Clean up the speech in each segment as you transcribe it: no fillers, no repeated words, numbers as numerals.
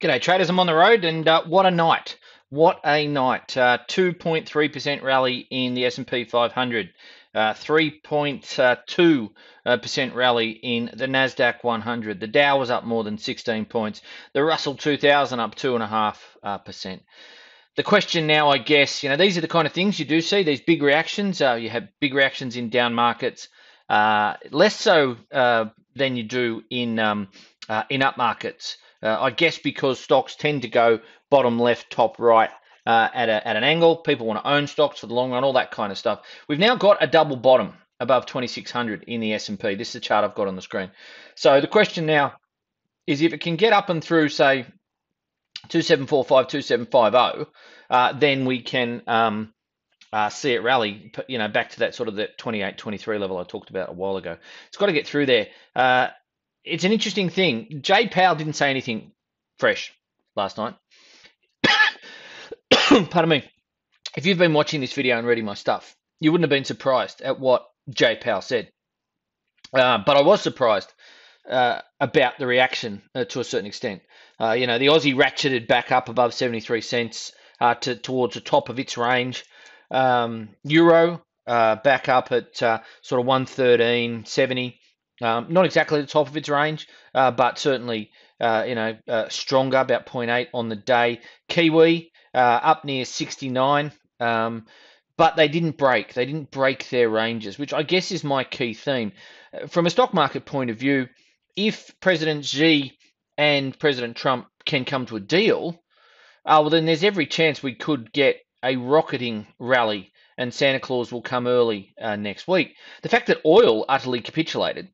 G'day traders, I'm on the road and what a night. What a night. 2.3% rally in the S&P 500. 3.2% rally in the Nasdaq 100. The Dow was up more than 16 points. The Russell 2000 up 2.5%. The question now, I guess, these are the kind of things you do see, these big reactions. You have big reactions in down markets, less so than you do in up markets. I guess because stocks tend to go bottom left, top right at an angle. People want to own stocks for the long run, all that kind of stuff. We've now got a double bottom above 2600 in the S&P. This is the chart I've got on the screen. So the question now is if it can get up and through, say, 2745, 2750, then we can see it rally, back to that sort of that 28, 23 level I talked about a while ago. It's got to get through there. It's an interesting thing. Jay Powell didn't say anything fresh last night. Pardon me. If you've been watching this video and reading my stuff, you wouldn't have been surprised at what Jay Powell said. But I was surprised about the reaction to a certain extent. The Aussie ratcheted back up above 73 cents towards the top of its range. Euro back up at sort of 113.70. Not exactly the top of its range, but certainly stronger, about 0.8 on the day. Kiwi up near 69, but they didn't break. They didn't break their ranges, which I guess is my key theme. From a stock market point of view, if President Xi and President Trump can come to a deal, well, then there's every chance we could get a rocketing rally and Santa Claus will come early next week. The fact that oil utterly capitulated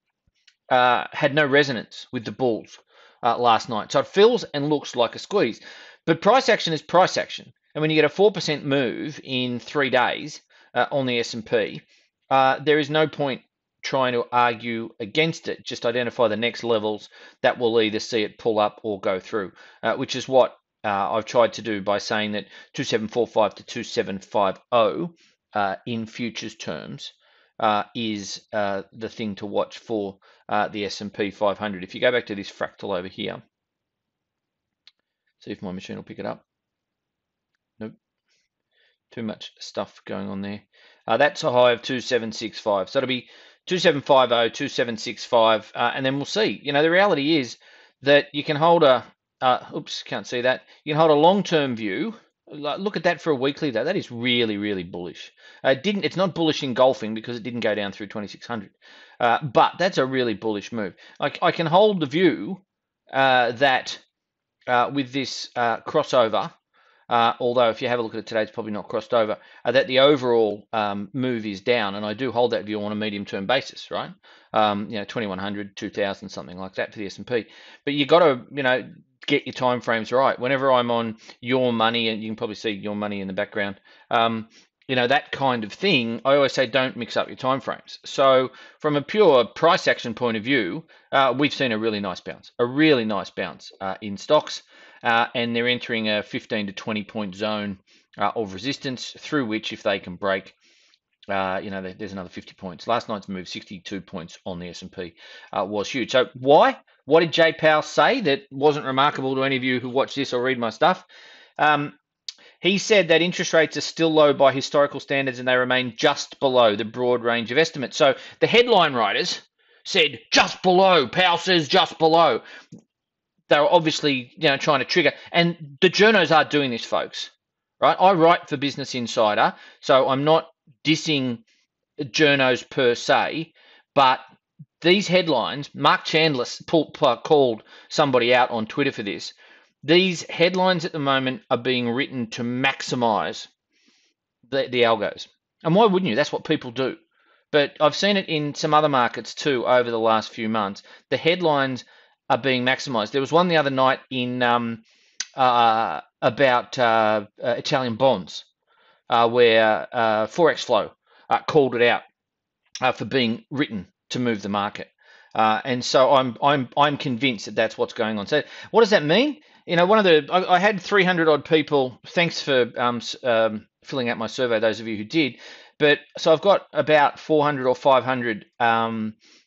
had no resonance with the bulls last night. So it feels and looks like a squeeze. But price action is price action. And when you get a 4% move in 3 days on the S&P, there is no point trying to argue against it. Just identify the next levels that will either see it pull up or go through, which is what I've tried to do by saying that 2745 to 2750 in futures terms is the thing to watch for the S&P 500. If you go back to this fractal over here, see if my machine will pick it up. Nope. Too much stuff going on there. That's a high of 2765. So it'll be 2750, 2765, and then we'll see. The reality is that you can hold a, oops, can't see that. You can hold a long-term view. Look at that for a weekly though. That is really, really bullish. It's not bullish in golfing because it didn't go down through 2600. But that's a really bullish move. I can hold the view that with this crossover, although if you have a look at it today, it's probably not crossed over, that the overall move is down, and I do hold that view on a medium-term basis, right? 2100, 2000, something like that for the S&P. But you got to, get your time frames right. Whenever I'm on your money, and you can probably see your money in the background, that kind of thing, I always say don't mix up your time frames. So from a pure price action point of view, we've seen a really nice bounce, in stocks, and they're entering a 15 to 20 point zone of resistance through which, if they can break, there's another 50 points. Last night's move, 62 points on the S&P, was huge. So why? What did Jay Powell say that wasn't remarkable to any of you who watch this or read my stuff? He said that interest rates are still low by historical standards and they remain just below the broad range of estimates. So the headline writers said just below. Powell says just below. They're obviously trying to trigger. And the journos are doing this, folks. Right? I write for Business Insider, so I'm not dissing journos per se, but these headlines, Mark Chandler called somebody out on Twitter for this. These headlines at the moment are being written to maximize the algos. And why wouldn't you? That's what people do. But I've seen it in some other markets too over the last few months. The headlines are being maximized. There was one the other night in about Italian bonds where Forex Flow called it out for being written to move the market. And so I'm convinced that that's what's going on. So what does that mean? I had 300 odd people. Thanks for filling out my survey, those of you who did. But so I've got about 400 or 500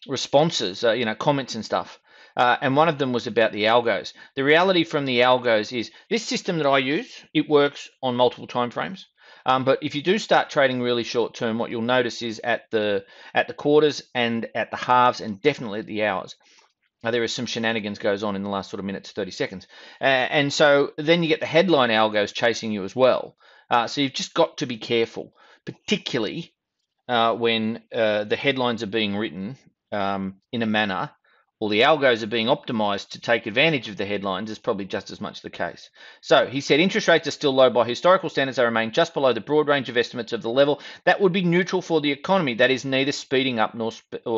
responses, comments and stuff. and one of them was about the algos. The reality from the algos is this system that I use, it works on multiple timeframes. But if you do start trading really short term, what you'll notice is at the quarters and at the halves and definitely at the hours, there is some shenanigans goes on in the last sort of minute to 30 seconds. And so then you get the headline algos chasing you as well. So you've just got to be careful, particularly when the headlines are being written in a manner, or the algos are being optimized to take advantage of the headlines, is probably just as much the case. So he said interest rates are still low by historical standards. They remain just below the broad range of estimates of the level that would be neutral for the economy. That is neither speeding up nor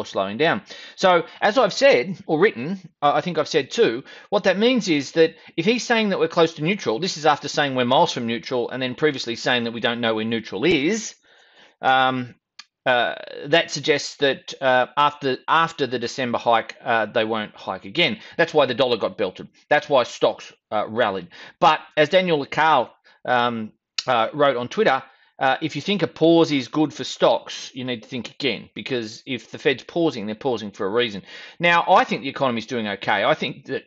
slowing down. So as I've said or written, I think I've said too, what that means is that if he's saying that we're close to neutral, this is after saying we're miles from neutral and then previously saying that we don't know where neutral is. That suggests that after the December hike, they won't hike again. That's why the dollar got belted. That's why stocks rallied. But as Daniel Lacal wrote on Twitter, if you think a pause is good for stocks, you need to think again, because if the Fed's pausing, they're pausing for a reason. Now, I think the economy's doing okay. I think that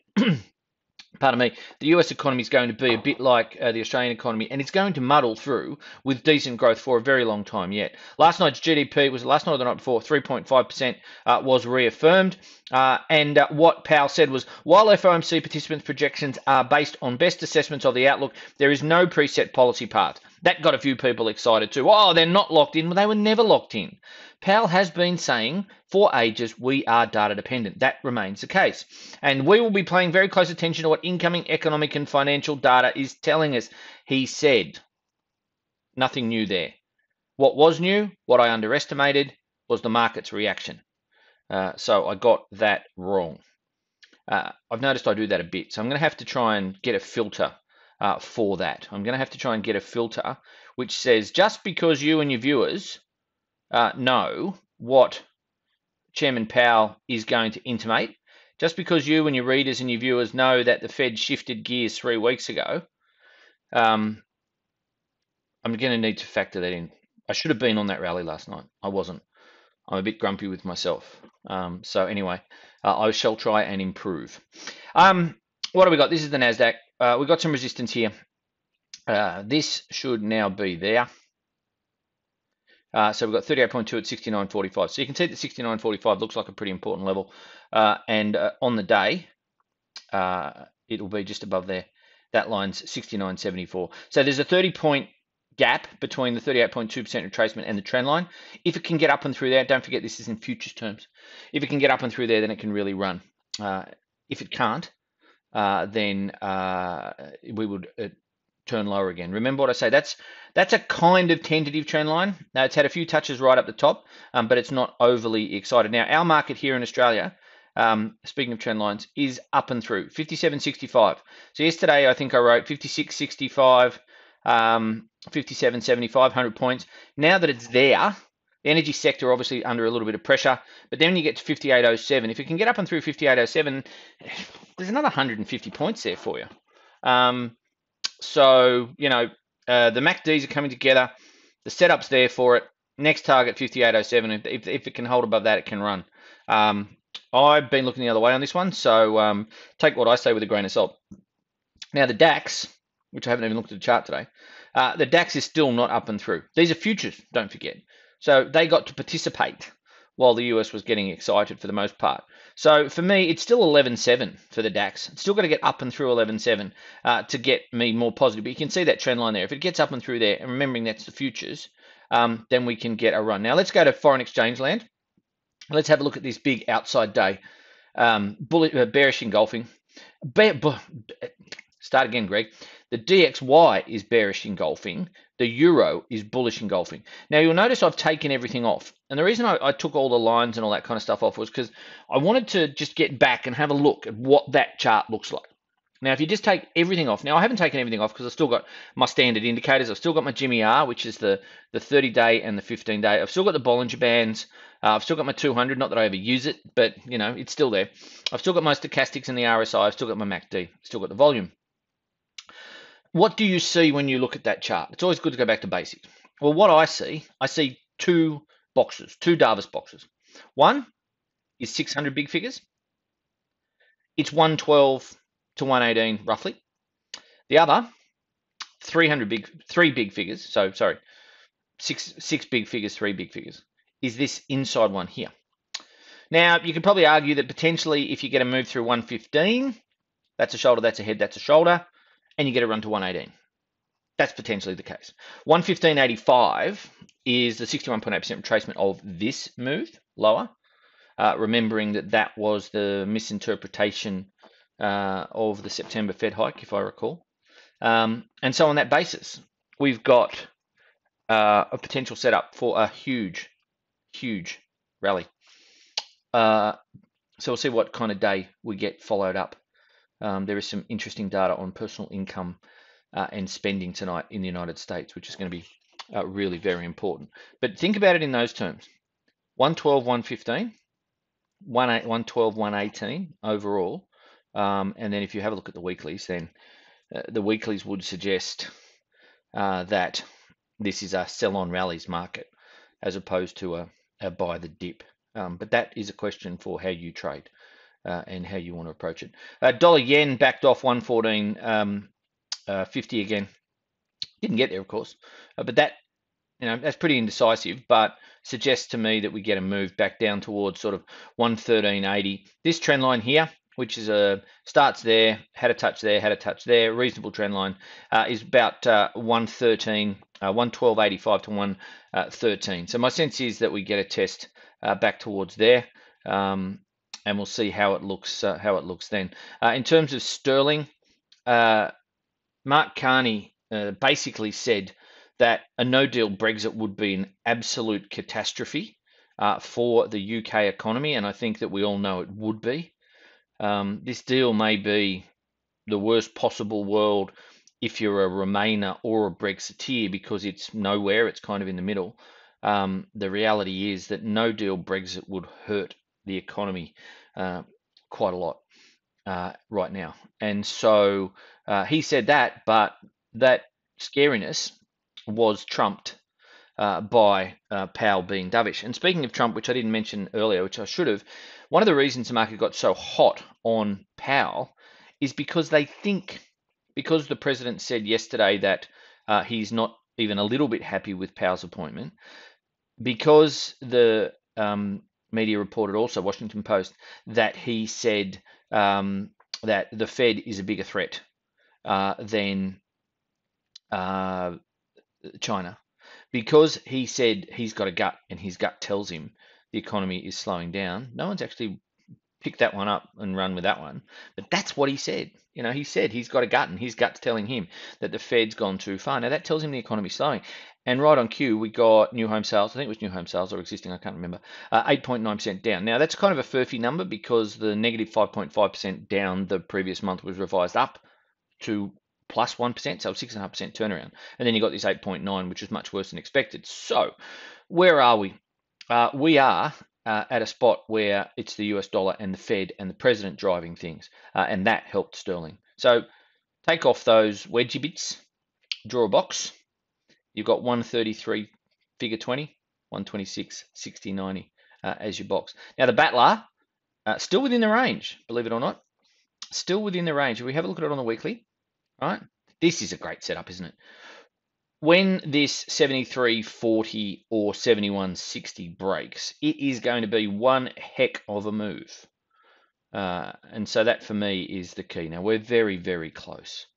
pardon me, the US economy is going to be a bit like the Australian economy, and it's going to muddle through with decent growth for a very long time yet. Last night's GDP was last night or the night before, 3.5% was reaffirmed. And what Powell said was, while FOMC participants' projections are based on best assessments of the outlook, there is no preset policy path. That got a few people excited too. Oh, they're not locked in. Well, they were never locked in. Powell has been saying for ages we are data dependent. That remains the case. And we will be paying very close attention to what incoming economic and financial data is telling us, he said. Nothing new there. What was new, what I underestimated, was the market's reaction. So I got that wrong. I've noticed I do that a bit. So I'm going to have to try and get a filter for that. I'm going to have to try and get a filter which says just because you and your viewers know what Chairman Powell is going to intimate, just because you and your readers and your viewers know that the Fed shifted gears 3 weeks ago, I'm going to need to factor that in. I should have been on that rally last night. I wasn't. I'm a bit grumpy with myself. So anyway, I shall try and improve. What have we got? This is the NASDAQ. We've got some resistance here. This should now be there. So we've got 38.2 at 69.45. So you can see that 69.45 looks like a pretty important level. And on the day, it will be just above there. That line's 69.74. So there's a 30-point gap between the 38.2% retracement and the trend line. If it can get up and through there, don't forget this is in futures terms. If it can get up and through there, then it can really run. If it can't, then we would turn lower again. Remember what I say, that's a kind of tentative trend line. Now it's had a few touches right up the top, but it's not overly excited. Now our market here in Australia, speaking of trend lines, is up and through 57.65. So yesterday I think I wrote 56.65, 57.75, 100 points. Now that it's there, the energy sector obviously under a little bit of pressure, but then when you get to 58.07, if it can get up and through 58.07, there's another 150 points there for you. So, you know, the MACDs are coming together. The setup's there for it. Next target, 58.07. If it can hold above that, it can run. I've been looking the other way on this one, so take what I say with a grain of salt. Now, the DAX, which I haven't even looked at the chart today, the DAX is still not up and through. These are futures, don't forget. So they got to participate while the US was getting excited for the most part. So for me, it's still 11.7 for the DAX. It's still got to get up and through 11.7 to get me more positive. But you can see that trend line there. If it gets up and through there, and remembering that's the futures, then we can get a run. Now let's go to foreign exchange land. Let's have a look at this big outside day. Bearish engulfing. Start again, Greg. The DXY is bearish engulfing. The euro is bullish engulfing. Now, you'll notice I've taken everything off. And the reason I took all the lines and all that kind of stuff off was because I wanted to just get back and have a look at what that chart looks like. Now, if you just take everything off, now I haven't taken everything off because I've still got my standard indicators. I've still got my Jimmy R, which is the 30-day and the 15-day. I've still got the Bollinger Bands. I've still got my 200, not that I ever use it, but, you know, it's still there. I've still got my stochastics and the RSI. I've still got my MACD. Still got the volume. What do you see when you look at that chart? It's always good to go back to basics. Well, what I see two boxes, two Davis boxes. One is 600 big figures. It's 112 to 118 roughly. The other 3 big figures. So sorry, six big figures, 3 big figures. Is this inside one here? Now you could probably argue that potentially if you get a move through 115, that's a shoulder, that's a head, that's a shoulder, and you get a run to 118. That's potentially the case. 115.85 is the 61.8% retracement of this move lower. Remembering that that was the misinterpretation of the September Fed hike, if I recall. And so on that basis, we've got a potential setup for a huge, huge rally. So we'll see what kind of day we get followed up. There is some interesting data on personal income and spending tonight in the United States, which is going to be really very important. But think about it in those terms. 112, 115, 112, 118 overall. And then if you have a look at the weeklies, then the weeklies would suggest that this is a sell-on rallies market as opposed to a buy the dip. But that is a question for how you trade and how you want to approach it. Dollar yen backed off 114.50 again. Didn't get there, of course, but that that's pretty indecisive. But suggests to me that we get a move back down towards sort of 113.80. This trend line here, which is starts there, had a touch there, had a touch there, reasonable trend line, is about 112.85 to 113. So my sense is that we get a test back towards there, and we'll see how it looks. Then, in terms of sterling, Mark Carney basically said that a no-deal Brexit would be an absolute catastrophe for the UK economy, and I think that we all know it would be. This deal may be the worst possible world if you're a Remainer or a Brexiteer, because it's nowhere, it's kind of in the middle. The reality is that no-deal Brexit would hurt the economy quite a lot right now. And so he said that, but that scariness was trumped by Powell being dovish. And speaking of Trump, which I didn't mention earlier, which I should have, one of the reasons the market got so hot on Powell is because they think, because the president said yesterday that he's not even a little bit happy with Powell's appointment, because the media reported also, Washington Post, that he said that the Fed is a bigger threat than China. Because he said he's got a gut and his gut tells him the economy is slowing down, no one's actually picked that one up and run with that one. But that's what he said. He said he's got a gut and his gut's telling him that the Fed's gone too far. Now, that tells him the economy's slowing. And right on cue, we got new home sales. I think it was new home sales or existing, I can't remember. 8.9% down. Now, that's kind of a furphy number because the negative 5.5% down the previous month was revised up to plus 1%, so 6.5% turnaround. And then you got this 8.9, which is much worse than expected. So where are we? We are at a spot where it's the US dollar and the Fed and the president driving things, and that helped sterling. So take off those wedgie bits, draw a box. You've got 133 figure 20, 126, 60, 90 as your box. Now the battler, still within the range, believe it or not, still within the range. If we have a look at it on the weekly, right? This is a great setup, isn't it? When this 73.40 or 71.60 breaks, it is going to be one heck of a move. And so that for me is the key. Now we're very, very close.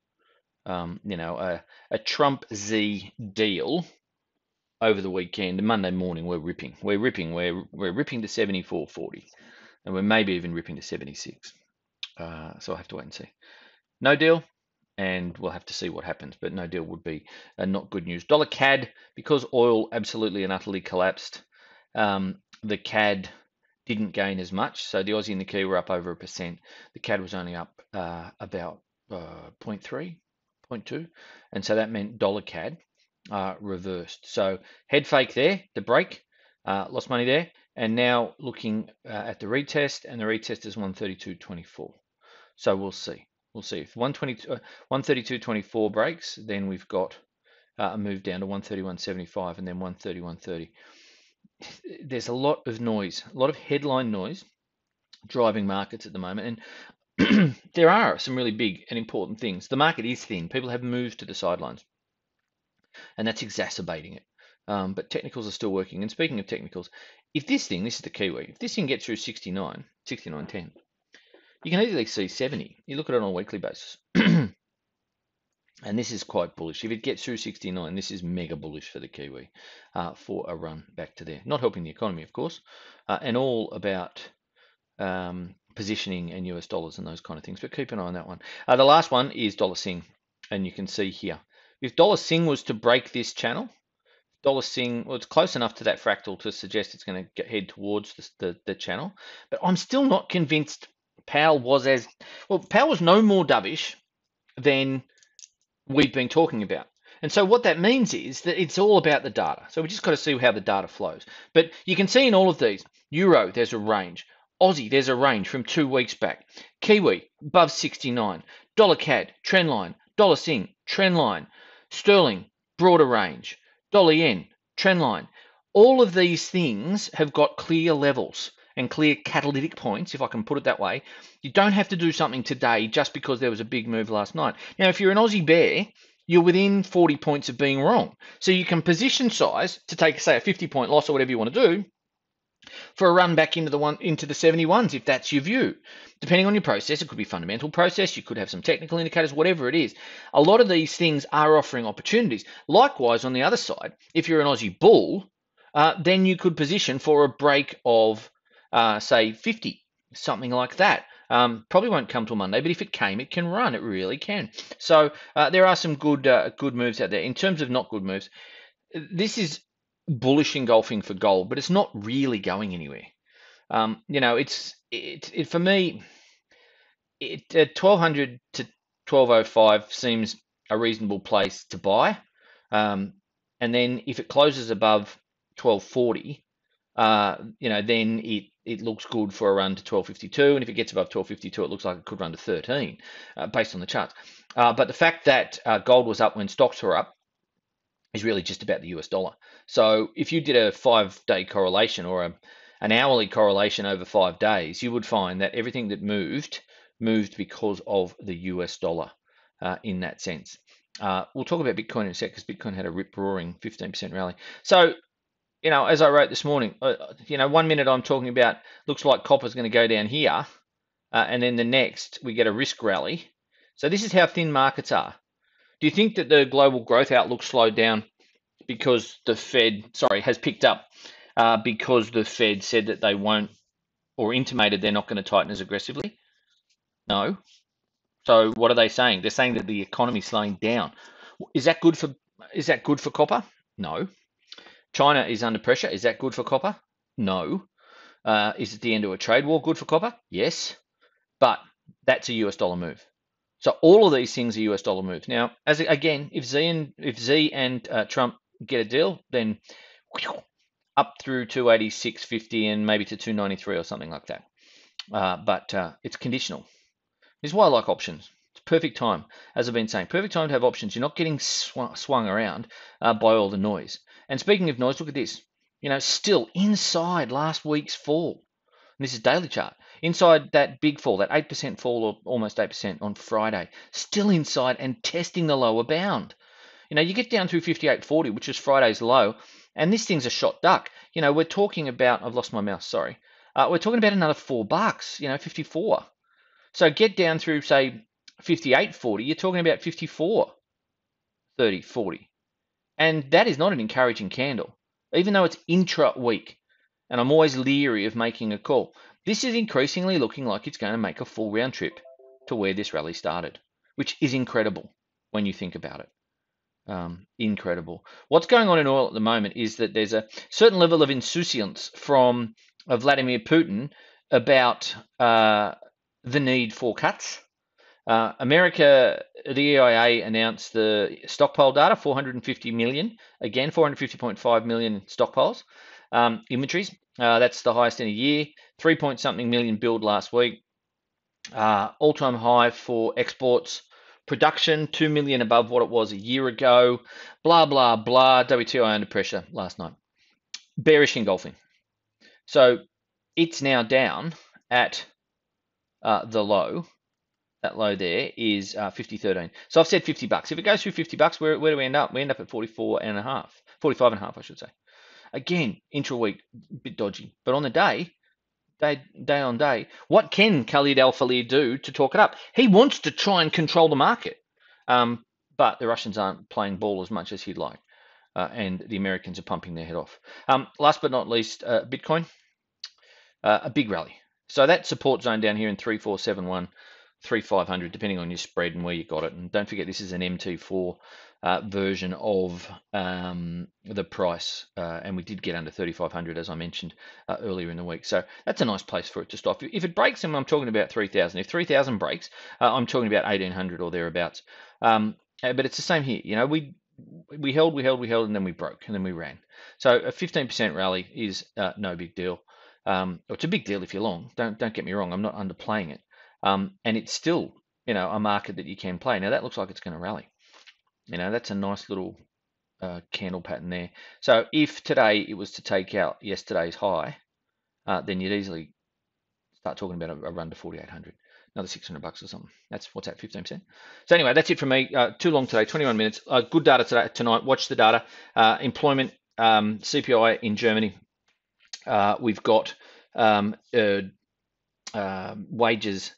A Trump Z deal over the weekend, Monday morning, we're ripping to 74.40, and we're maybe even ripping to 76. So I'll have to wait and see. No deal, and we'll have to see what happens. But no deal would be not good news. Dollar CAD, because oil absolutely and utterly collapsed, the CAD didn't gain as much. So the Aussie and the Kiwi were up over 1%. The CAD was only up about 0.3, 0.2. And so that meant dollar CAD reversed. So head fake there, the break, lost money there. And now looking at the retest, and the retest is 132.24. So we'll see. We'll see if 132.24 breaks, then we've got a move down to 131.75 and then 131.30. There's a lot of noise, a lot of headline noise driving markets at the moment. there are some really big and important things. The market is thin. People have moved to the sidelines, and that's exacerbating it. But technicals are still working. And speaking of technicals, if this is the Kiwi, if this thing gets through 69.10, you can easily see 70. You look at it on a weekly basis. And this is quite bullish. If it gets through 69, this is mega bullish for the Kiwi for a run back to there. Not helping the economy, of course, and all about positioning and US dollars and those kind of things. But keep an eye on that one. The last one is dollar Sing, and you can see here. If dollar Sing was to break this channel, dollar Sing, well, it's close enough to that fractal to suggest it's going to head towards the channel. But I'm still not convinced Powell was Powell was no more dovish than we've been talking about. And so what that means is that it's all about the data. So we just got to see how the data flows. But you can see in all of these, Euro, there's a range. Aussie, there's a range from 2 weeks back. Kiwi, above 69. Dollar CAD, trend line. Dollar Sing, trend line. Sterling, broader range. Dollar Yen, trend line. All of these things have got clear levels and clear catalytic points, if I can put it that way. You don't have to do something today just because there was a big move last night. Now, if you're an Aussie bear, you're within 40 points of being wrong. So you can position size to take, say, a 50-point loss or whatever you want to do for a run back into the 71s, if that's your view. Depending on your process, it could be fundamental process, you could have some technical indicators, whatever it is. A lot of these things are offering opportunities. Likewise, on the other side, if you're an Aussie bull, then you could position for a break of say 50, something like that. Probably won't come till Monday, but if it came, it can run. It really can. So there are some good moves out there. In terms of not good moves, this is bullish engulfing for gold, but it's not really going anywhere. For me, 1200 to 1205 seems a reasonable place to buy. And then if it closes above 1240, then it looks good for a run to 1252, and if it gets above 1252, it looks like it could run to 13, based on the charts. But the fact that gold was up when stocks were up is really just about the US dollar. So if you did a 5-day correlation or an hourly correlation over 5 days, you would find that everything that moved because of the US dollar in that sense. We'll talk about Bitcoin in a sec, because Bitcoin had a rip-roaring 15% rally. So, as I wrote this morning, 1 minute I'm talking about looks like copper's going to go down here, and then the next we get a risk rally. So this is how thin markets are. Do you think that the global growth outlook slowed down because the Fed, has picked up because the Fed said that they won't, or intimated they're not going to tighten as aggressively? No. So what are they saying? They're saying that the economy is slowing down. Is that good for copper? No. China is under pressure. Is that good for copper? No. Is it the end of a trade war good for copper? Yes. But that's a US dollar move. So all of these things are US dollar moves. Now, if Z and Trump get a deal, then up through 286.50 and maybe to 293 or something like that. But it's conditional. This is why I like options. It's perfect time, as I've been saying. Perfect time to have options. You're not getting swung around by all the noise. And speaking of noise, look at this. Still inside last week's fall. And this is daily chart. Inside that big fall, that 8% fall, or almost 8% on Friday. Still inside and testing the lower bound. You get down through 58.40, which is Friday's low, and this thing's a shot duck. We're talking about, I've lost my mouse, sorry. We're talking about another $4, 54. So get down through, say, 58.40, you're talking about 54, 30, 40. And that is not an encouraging candle, even though it's intra-week. And I'm always leery of making a call. This is increasingly looking like it's going to make a full round trip to where this rally started, which is incredible when you think about it. Incredible. What's going on in oil at the moment is that there's a certain level of insouciance from Vladimir Putin about the need for cuts. America, the EIA announced the stockpile data, 450 million, again, 450.5 million stockpiles, inventories. That's the highest in a year. 3-point-something million build last week. All-time high for exports. Production, 2 million above what it was a year ago. Blah, blah, blah. WTI under pressure last night. Bearish engulfing. So it's now down at the low That low there is 50.13. So I've said $50. If it goes through $50, where do we end up? We end up at 44.5, 45.5, I should say. Again, intra-week, bit dodgy. But on the day on day, what can Khalid Al-Falih do to talk it up? He wants to try and control the market, but the Russians aren't playing ball as much as he'd like, and the Americans are pumping their head off. Last but not least, Bitcoin, a big rally. So that support zone down here in 3471, 3500, depending on your spread and where you got it. And don't forget, this is an MT4 version of the price, and we did get under 3500 as I mentioned earlier in the week. So that's a nice place for it to stop. If it breaks, and I'm talking about 3000. If 3000 breaks, I'm talking about 1800 or thereabouts. But it's the same here. You know, we held, and then we broke, and then we ran. So a 15% rally is no big deal. It's a big deal if you're long. Don't get me wrong. I'm not underplaying it. And it's still, you know, a market that you can play. Now that looks like it's going to rally. You know, that's a nice little candle pattern there. So if today it was to take out yesterday's high, then you'd easily start talking about a run to 4,800, another $600 or something. That's what's that, 15%. So anyway, that's it from me. Too long today, 21 minutes. Good data tonight. Watch the data. Employment, CPI in Germany. We've got wages,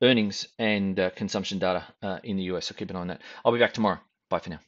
earnings, and consumption data in the US. So keep an eye on that. I'll be back tomorrow. Bye for now.